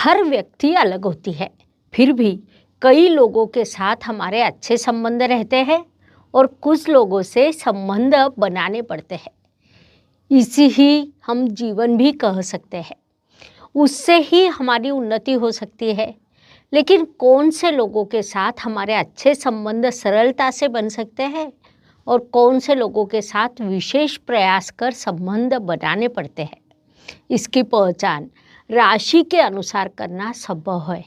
हर व्यक्ति अलग होती है, फिर भी कई लोगों के साथ हमारे अच्छे संबंध रहते हैं और कुछ लोगों से संबंध बनाने पड़ते हैं। इसी ही हम जीवन भी कह सकते हैं। उससे ही हमारी उन्नति हो सकती है। लेकिन कौन से लोगों के साथ हमारे अच्छे संबंध सरलता से बन सकते हैं और कौन से लोगों के साथ विशेष प्रयास कर संबंध बनाने पड़ते हैं, इसकी पहचान राशि के अनुसार करना संभव है।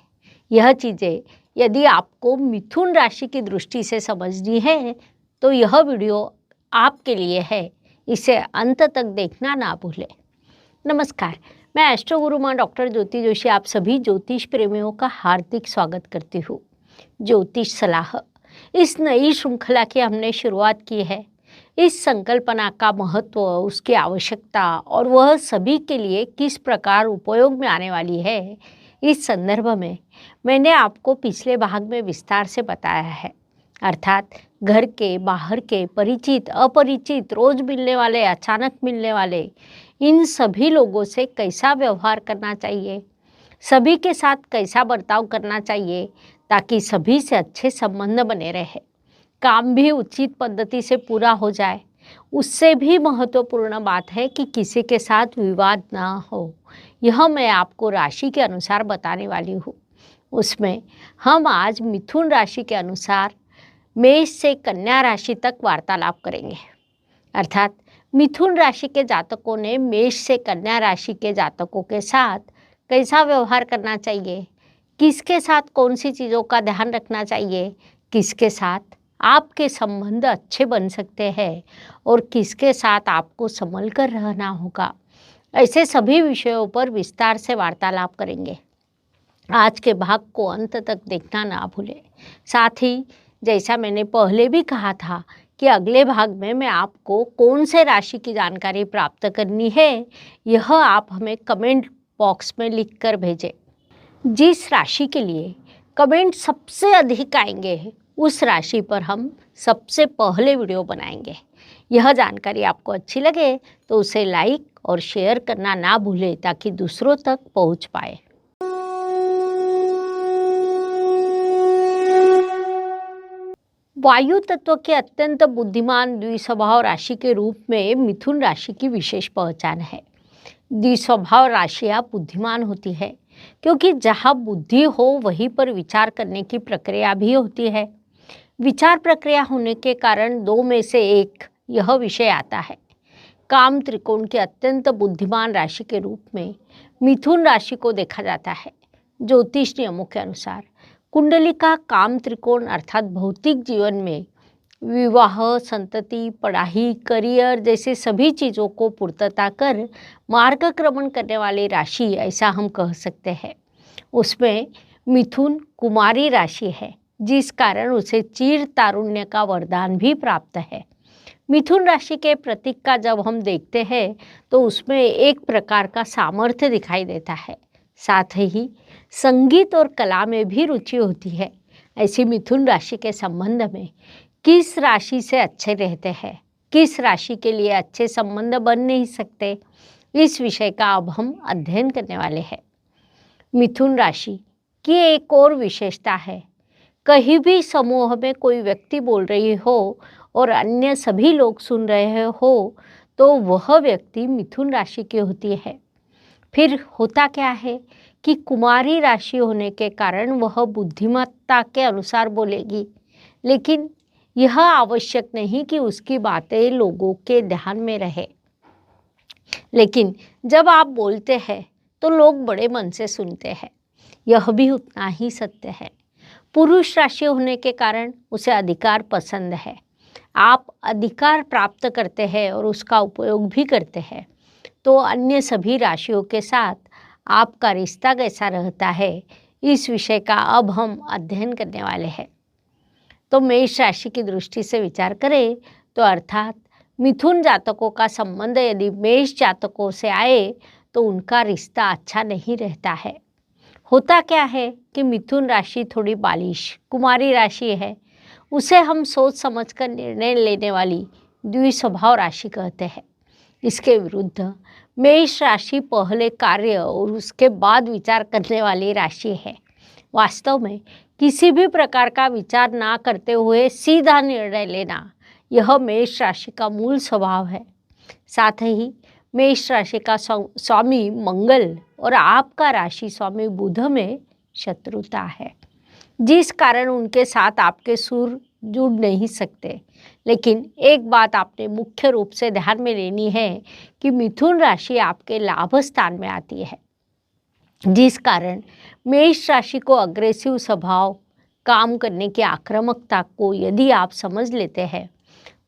यह चीज़ें यदि आपको मिथुन राशि की दृष्टि से समझनी है तो यह वीडियो आपके लिए है। इसे अंत तक देखना ना भूलें। नमस्कार, मैं एस्ट्रो गुरु माँ डॉक्टर ज्योति जोशी आप सभी ज्योतिष प्रेमियों का हार्दिक स्वागत करती हूँ। ज्योतिष सलाह इस नई श्रृंखला की हमने शुरुआत की है। इस संकल्पना का महत्व, उसकी आवश्यकता और वह सभी के लिए किस प्रकार उपयोग में आने वाली है, इस संदर्भ में मैंने आपको पिछले भाग में विस्तार से बताया है। अर्थात घर के, बाहर के, परिचित, अपरिचित, रोज मिलने वाले, अचानक मिलने वाले, इन सभी लोगों से कैसा व्यवहार करना चाहिए, सभी के साथ कैसा बर्ताव करना चाहिए ताकि सभी से अच्छे संबंध बने रहे, काम भी उचित पद्धति से पूरा हो जाए। उससे भी महत्वपूर्ण बात है कि किसी के साथ विवाद ना हो। यह मैं आपको राशि के अनुसार बताने वाली हूँ। उसमें हम आज मिथुन राशि के अनुसार मेष से कन्या राशि तक वार्तालाप करेंगे। अर्थात मिथुन राशि के जातकों ने मेष से कन्या राशि के जातकों के साथ कैसा व्यवहार करना चाहिए, किसके साथ कौन सी चीज़ों का ध्यान रखना चाहिए, किसके साथ आपके संबंध अच्छे बन सकते हैं और किसके साथ आपको संभल कर रहना होगा, ऐसे सभी विषयों पर विस्तार से वार्तालाप करेंगे। आज के भाग को अंत तक देखना ना भूलें। साथ ही जैसा मैंने पहले भी कहा था कि अगले भाग में मैं आपको कौन से राशि की जानकारी प्राप्त करनी है, यह आप हमें कमेंट बॉक्स में लिख कर भेजें। जिस राशि के लिए कमेंट सबसे अधिक आएंगे उस राशि पर हम सबसे पहले वीडियो बनाएंगे। यह जानकारी आपको अच्छी लगे तो उसे लाइक और शेयर करना ना भूलें ताकि दूसरों तक पहुंच पाए। वायु तत्व के अत्यंत बुद्धिमान द्विस्वभाव राशि के रूप में मिथुन राशि की विशेष पहचान है। द्विस्वभाव राशियाँ बुद्धिमान होती है क्योंकि जहाँ बुद्धि हो वहीं पर विचार करने की प्रक्रिया भी होती है। विचार प्रक्रिया होने के कारण दो में से एक यह विषय आता है। काम त्रिकोण के अत्यंत बुद्धिमान राशि के रूप में मिथुन राशि को देखा जाता है। ज्योतिष नियमों के अनुसार कुंडली का काम त्रिकोण अर्थात भौतिक जीवन में विवाह, संतति, पढ़ाई, करियर जैसे सभी चीज़ों को पूर्तता कर मार्गक्रमण करने वाली राशि ऐसा हम कह सकते हैं। उसमें मिथुन कुमारी राशि है जिस कारण उसे चिर तारुण्य का वरदान भी प्राप्त है। मिथुन राशि के प्रतीक का जब हम देखते हैं तो उसमें एक प्रकार का सामर्थ्य दिखाई देता है। साथ ही संगीत और कला में भी रुचि होती है। ऐसी मिथुन राशि के संबंध में किस राशि से अच्छे रहते हैं, किस राशि के लिए अच्छे संबंध बन नहीं सकते, इस विषय का अब हम अध्ययन करने वाले हैं। मिथुन राशि की एक और विशेषता है, कहीं भी समूह में कोई व्यक्ति बोल रही हो और अन्य सभी लोग सुन रहे हो तो वह व्यक्ति मिथुन राशि की होती है। फिर होता क्या है कि कुमारी राशि होने के कारण वह बुद्धिमत्ता के अनुसार बोलेगी, लेकिन यह आवश्यक नहीं कि उसकी बातें लोगों के ध्यान में रहे। लेकिन जब आप बोलते हैं तो लोग बड़े मन से सुनते हैं, यह भी उतना ही सत्य है। पुरुष राशि होने के कारण उसे अधिकार पसंद है। आप अधिकार प्राप्त करते हैं और उसका उपयोग भी करते हैं, तो अन्य सभी राशियों के साथ आपका रिश्ता कैसा रहता है, इस विषय का अब हम अध्ययन करने वाले हैं। तो मेष राशि की दृष्टि से विचार करें तो अर्थात मिथुन जातकों का संबंध यदि मेष जातकों से आए तो उनका रिश्ता अच्छा नहीं रहता है। होता क्या है कि मिथुन राशि थोड़ी बालिश कुमारी राशि है, उसे हम सोच समझकर निर्णय लेने वाली द्विस्वभाव राशि कहते हैं। इसके विरुद्ध मेष राशि पहले कार्य और उसके बाद विचार करने वाली राशि है। वास्तव में किसी भी प्रकार का विचार ना करते हुए सीधा निर्णय लेना, यह मेष राशि का मूल स्वभाव है। साथ ही मेष राशि का स्वामी मंगल और आपका राशि स्वामी बुध में शत्रुता है, जिस कारण उनके साथ आपके सुर जुड़ नहीं सकते। लेकिन एक बात आपने मुख्य रूप से ध्यान में लेनी है कि मिथुन राशि आपके लाभ स्थान में आती है, जिस कारण मेष राशि को अग्रेसिव स्वभाव, काम करने की आक्रामकता को यदि आप समझ लेते हैं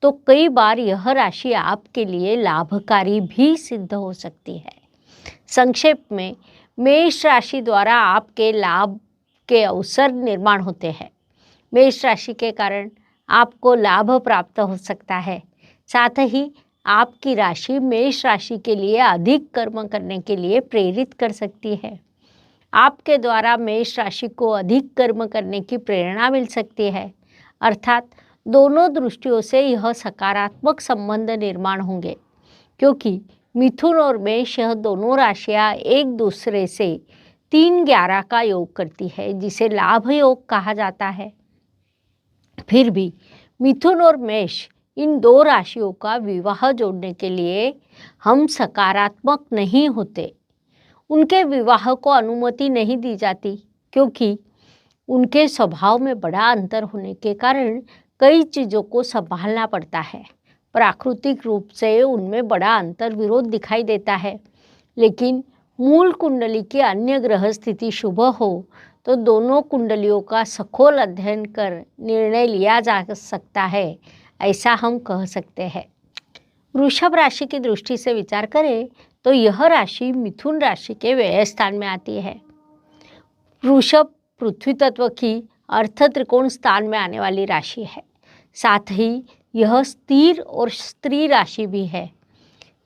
तो कई बार यह राशि आपके लिए लाभकारी भी सिद्ध हो सकती है। संक्षेप में, मेष राशि द्वारा आपके लाभ के अवसर निर्माण होते हैं। मेष राशि के कारण आपको लाभ प्राप्त हो सकता है। साथ ही आपकी राशि मेष राशि के लिए अधिक कर्म करने के लिए प्रेरित कर सकती है। आपके द्वारा मेष राशि को अधिक कर्म करने की प्रेरणा मिल सकती है। अर्थात दोनों दृष्टियों से यह सकारात्मक संबंध निर्माण होंगे, क्योंकि मिथुन और मेष यह दोनों राशियां एक दूसरे से 3-11 का योग करती है, जिसे लाभ योग कहा जाता है। फिर भी मिथुन और मेष इन दो राशियों का विवाह जोड़ने के लिए हम सकारात्मक नहीं होते। उनके विवाह को अनुमति नहीं दी जाती, क्योंकि उनके स्वभाव में बड़ा अंतर होने के कारण कई चीज़ों को संभालना पड़ता है। प्राकृतिक रूप से उनमें बड़ा अंतर विरोध दिखाई देता है, लेकिन मूल कुंडली की अन्य ग्रह स्थिति शुभ हो तो दोनों कुंडलियों का सखोल अध्ययन कर निर्णय लिया जा सकता है, ऐसा हम कह सकते हैं। वृषभ राशि की दृष्टि से विचार करें तो यह राशि मिथुन राशि के व्यय स्थान में आती है। वृषभ पृथ्वी तत्व की अर्थ त्रिकोण स्थान में आने वाली राशि है। साथ ही यह स्थिर और स्त्री राशि भी है।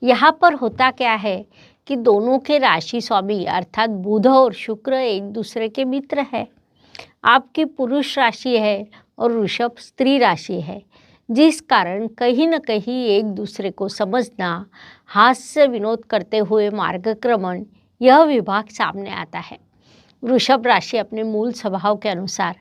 यहाँ पर होता क्या है कि दोनों के राशि स्वामी अर्थात बुध और शुक्र एक दूसरे के मित्र है। आपकी पुरुष राशि है और वृषभ स्त्री राशि है, जिस कारण कहीं न कहीं एक दूसरे को समझना, हास्य विनोद करते हुए मार्गक्रमण, यह विभाग सामने आता है। वृषभ राशि अपने मूल स्वभाव के अनुसार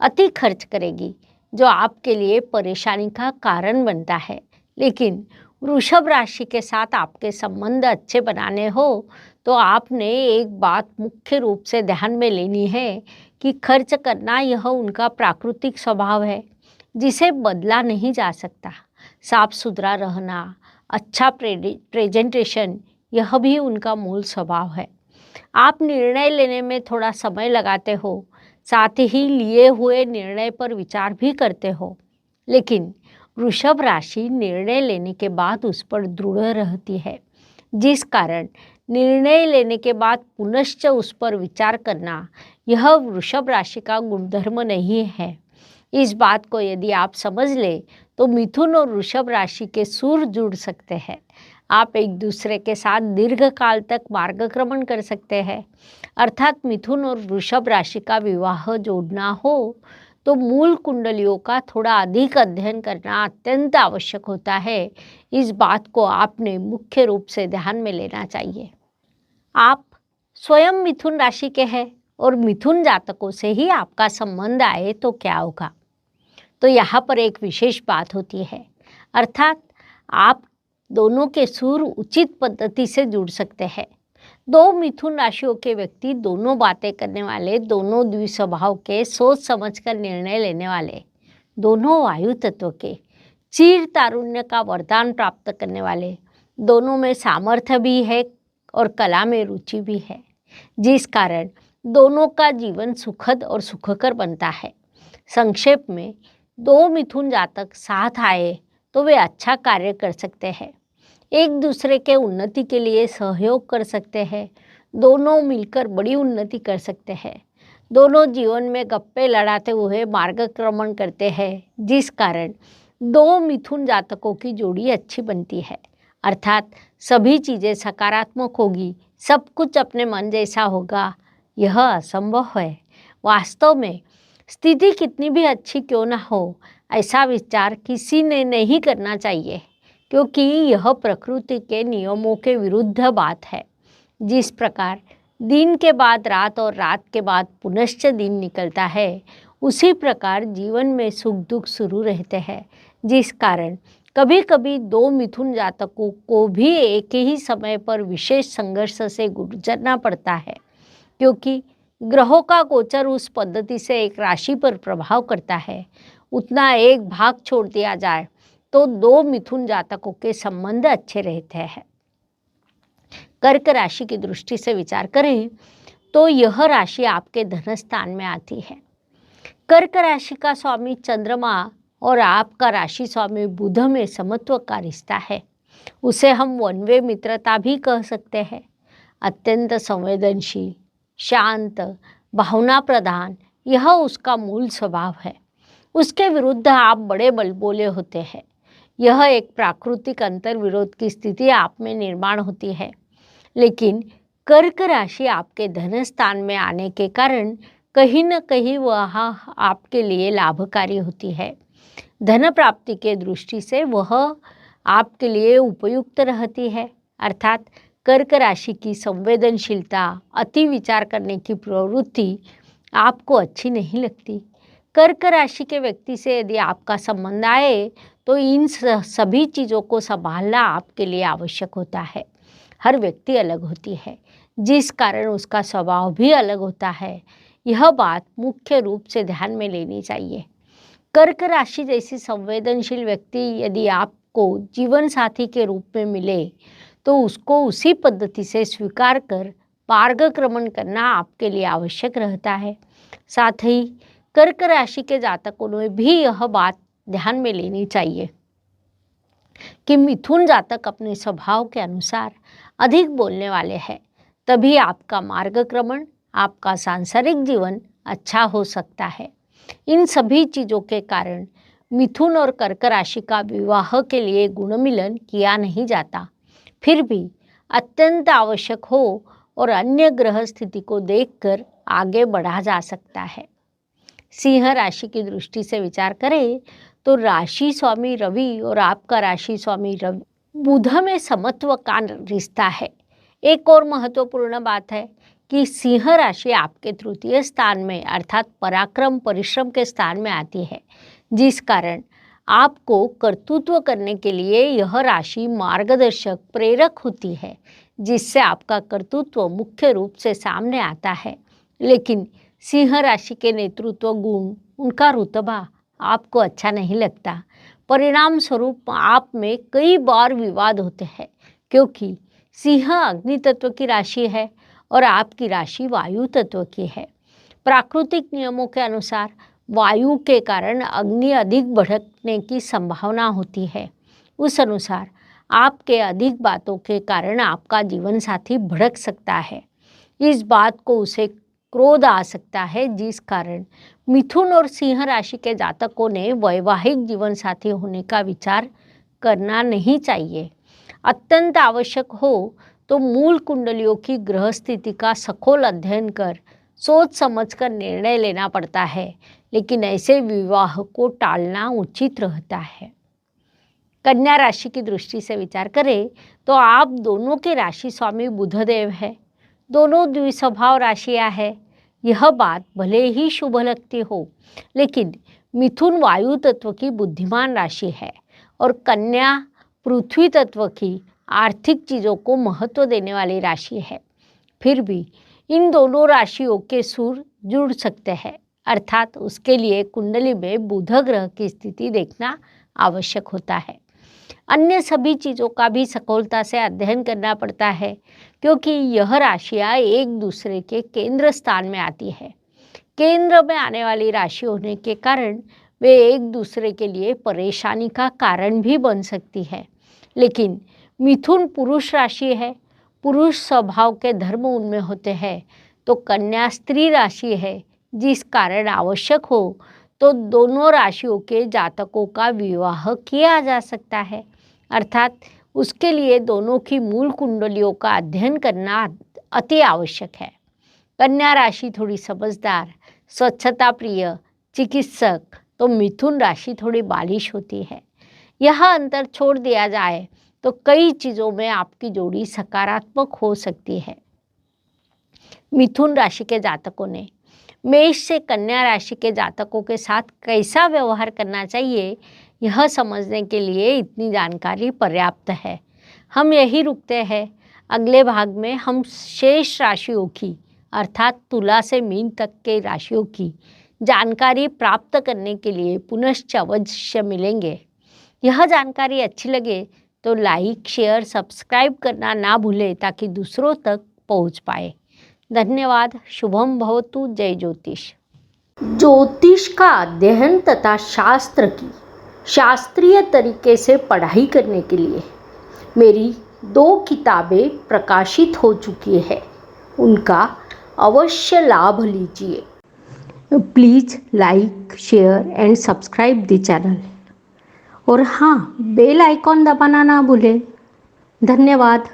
अति खर्च करेगी, जो आपके लिए परेशानी का कारण बनता है। लेकिन वृषभ राशि के साथ आपके संबंध अच्छे बनाने हो तो आपने एक बात मुख्य रूप से ध्यान में लेनी है कि खर्च करना यह उनका प्राकृतिक स्वभाव है, जिसे बदला नहीं जा सकता। साफ सुथरा रहना, अच्छा प्रेजेंटेशन, यह भी उनका मूल स्वभाव है। आप निर्णय लेने में थोड़ा समय लगाते हो, साथ ही लिए हुए निर्णय पर विचार भी करते हो, लेकिन वृषभ राशि निर्णय लेने के बाद उस पर दृढ़ रहती है, जिस कारण निर्णय लेने के बाद पुनश्च उस पर विचार करना यह वृषभ राशि का गुणधर्म नहीं है। इस बात को यदि आप समझ ले तो मिथुन और वृषभ राशि के सुर जुड़ सकते हैं। आप एक दूसरे के साथ दीर्घ काल तक मार्गक्रमण कर सकते हैं। अर्थात मिथुन और वृषभ राशि का विवाह जोड़ना हो तो मूल कुंडलियों का थोड़ा अधिक अध्ययन करना अत्यंत आवश्यक होता है। इस बात को आपने मुख्य रूप से ध्यान में लेना चाहिए। आप स्वयं मिथुन राशि के हैं और मिथुन जातकों से ही आपका संबंध आए तो क्या होगा? तो यहाँ पर एक विशेष बात होती है, अर्थात आप दोनों के सुर उचित पद्धति से जुड़ सकते हैं। दो मिथुन राशियों के व्यक्ति दोनों बातें करने वाले, दोनों द्विस्वभाव के, सोच समझकर निर्णय लेने वाले, दोनों वायु तत्व के, चिर तारुण्य का वरदान प्राप्त करने वाले, दोनों में सामर्थ्य भी है और कला में रुचि भी है, जिस कारण दोनों का जीवन सुखद और सुखकर बनता है। संक्षेप में, दो मिथुन जातक साथ आए तो वे अच्छा कार्य कर सकते हैं, एक दूसरे के उन्नति के लिए सहयोग कर सकते हैं, दोनों मिलकर बड़ी उन्नति कर सकते हैं, दोनों जीवन में गप्पे लड़ाते हुए मार्गक्रमण करते हैं, जिस कारण दो मिथुन जातकों की जोड़ी अच्छी बनती है। अर्थात सभी चीज़ें सकारात्मक होगी, सब कुछ अपने मन जैसा होगा, यह असंभव है। वास्तव में स्थिति कितनी भी अच्छी क्यों ना हो, ऐसा विचार किसी ने नहीं करना चाहिए, क्योंकि यह प्रकृति के नियमों के विरुद्ध बात है। जिस प्रकार दिन के बाद रात और रात के बाद पुनश्च दिन निकलता है, उसी प्रकार जीवन में सुख दुख शुरू रहते हैं, जिस कारण कभी कभी दो मिथुन जातकों को भी एक ही समय पर विशेष संघर्ष से गुजरना पड़ता है, क्योंकि ग्रहों का गोचर उस पद्धति से एक राशि पर प्रभाव करता है। उतना एक भाग छोड़ दिया जाए तो दो मिथुन जातकों के संबंध अच्छे रहते हैं। कर्क राशि की दृष्टि से विचार करें तो यह राशि आपके धन स्थान में आती है। कर्क राशि का स्वामी चंद्रमा और आपका राशि स्वामी बुध में समत्व का रिश्ता है। उसे हम वन वे मित्रता भी कह सकते हैं। अत्यंत संवेदनशील, शांत, भावना प्रधान यह उसका मूल स्वभाव है। उसके विरुद्ध आप बड़े बलबोले होते हैं। यह एक प्राकृतिक अंतर विरोध की स्थिति आप में निर्माण होती है। लेकिन कर्क राशि आपके धन स्थान में आने के कारण कहीं न कहीं वह आपके लिए लाभकारी होती है। धन प्राप्ति के दृष्टि से वह आपके लिए उपयुक्त रहती है। अर्थात कर्क राशि की संवेदनशीलता, अति विचार करने की प्रवृत्ति आपको अच्छी नहीं लगती। कर्क राशि के व्यक्ति से यदि आपका संबंध आए तो इन सभी चीज़ों को संभालना आपके लिए आवश्यक होता है। हर व्यक्ति अलग होती है, जिस कारण उसका स्वभाव भी अलग होता है। यह बात मुख्य रूप से ध्यान में लेनी चाहिए। कर्क राशि जैसी संवेदनशील व्यक्ति यदि आपको जीवन साथी के रूप में मिले तो उसको उसी पद्धति से स्वीकार कर मार्गक्रमण करना आपके लिए आवश्यक रहता है। साथ ही कर्क राशि के जातकों में भी यह बात ध्यान में लेनी चाहिए कि मिथुन जातक अपने स्वभाव के अनुसार अधिक बोलने वाले हैं, तभी आपका मार्गक्रमण, आपका सांसारिक जीवन अच्छा हो सकता है। इन सभी चीज़ों के कारण मिथुन और कर्क राशि का विवाह के लिए गुण मिलन किया नहीं जाता। फिर भी अत्यंत आवश्यक हो और अन्य ग्रह स्थिति को देखकर आगे बढ़ा जा सकता है। सिंह राशि की दृष्टि से विचार करें तो राशि स्वामी रवि और आपका राशि स्वामी रवि बुध में समत्व का रिश्ता है। एक और महत्वपूर्ण बात है कि सिंह राशि आपके तृतीय स्थान में अर्थात पराक्रम परिश्रम के स्थान में आती है, जिस कारण आपको कर्तृत्व करने के लिए यह राशि मार्गदर्शक प्रेरक होती है, जिससे आपका कर्तृत्व मुख्य रूप से सामने आता है। लेकिन सिंह राशि के नेतृत्व गुण, उनका रुतबा आपको अच्छा नहीं लगता। परिणाम स्वरूप आप में कई बार विवाद होते हैं, क्योंकि सिंह अग्नि तत्व की राशि है और आपकी राशि वायु तत्व की है। प्राकृतिक नियमों के अनुसार वायु के कारण अग्नि अधिक भड़कने की संभावना होती है। उस अनुसार आपके अधिक बातों के कारण आपका जीवन साथी भड़क सकता है। इस बात को उसे क्रोध आ सकता है, जिस कारण मिथुन और सिंह राशि के जातकों ने वैवाहिक जीवन साथी होने का विचार करना नहीं चाहिए। अत्यंत आवश्यक हो तो मूल कुंडलियों की ग्रह स्थिति का सखोल अध्ययन कर सोच समझकर निर्णय लेना पड़ता है, लेकिन ऐसे विवाह को टालना उचित रहता है। कन्या राशि की दृष्टि से विचार करें तो आप दोनों के राशि स्वामी बुधदेव है। दोनों द्विस्वभाव राशियां है। यह बात भले ही शुभ लगती हो, लेकिन मिथुन वायु तत्व की बुद्धिमान राशि है और कन्या पृथ्वी तत्व की आर्थिक चीज़ों को महत्व देने वाली राशि है। फिर भी इन दोनों राशियों के सुर जुड़ सकते हैं, अर्थात उसके लिए कुंडली में बुध ग्रह की स्थिति देखना आवश्यक होता है। अन्य सभी चीज़ों का भी सखोलता से अध्ययन करना पड़ता है, क्योंकि यह राशियाँ एक दूसरे के केंद्र स्थान में आती है। केंद्र में आने वाली राशि होने के कारण वे एक दूसरे के लिए परेशानी का कारण भी बन सकती है। लेकिन मिथुन पुरुष राशि है, पुरुष स्वभाव के धर्म उनमें होते हैं, तो कन्या स्त्री राशि है, जिस कारण आवश्यक हो तो दोनों राशियों के जातकों का विवाह किया जा सकता है। अर्थात उसके लिए दोनों की मूल कुंडलियों का अध्ययन करना अति आवश्यक है। कन्या राशि थोड़ी समझदार, स्वच्छता प्रिय, चिकित्सक, तो मिथुन राशि थोड़ी बालिश होती है। यह अंतर छोड़ दिया जाए तो कई चीज़ों में आपकी जोड़ी सकारात्मक हो सकती है। मिथुन राशि के जातकों ने मेष से कन्या राशि के जातकों के साथ कैसा व्यवहार करना चाहिए, यह समझने के लिए इतनी जानकारी पर्याप्त है। हम यही रुकते हैं। अगले भाग में हम शेष राशियों की अर्थात तुला से मीन तक के राशियों की जानकारी प्राप्त करने के लिए पुनश्च अवश्य मिलेंगे। यह जानकारी अच्छी लगे तो लाइक, शेयर, सब्सक्राइब करना ना भूलें ताकि दूसरों तक पहुंच पाए। धन्यवाद। शुभम भवतु। जय ज्योतिष। ज्योतिष का अध्ययन तथा शास्त्र की शास्त्रीय तरीके से पढ़ाई करने के लिए मेरी 2 किताबें प्रकाशित हो चुकी है, उनका अवश्य लाभ लीजिए। Please like, share and subscribe the channel और हाँ, बेल आइकॉन दबाना ना भूलें। धन्यवाद।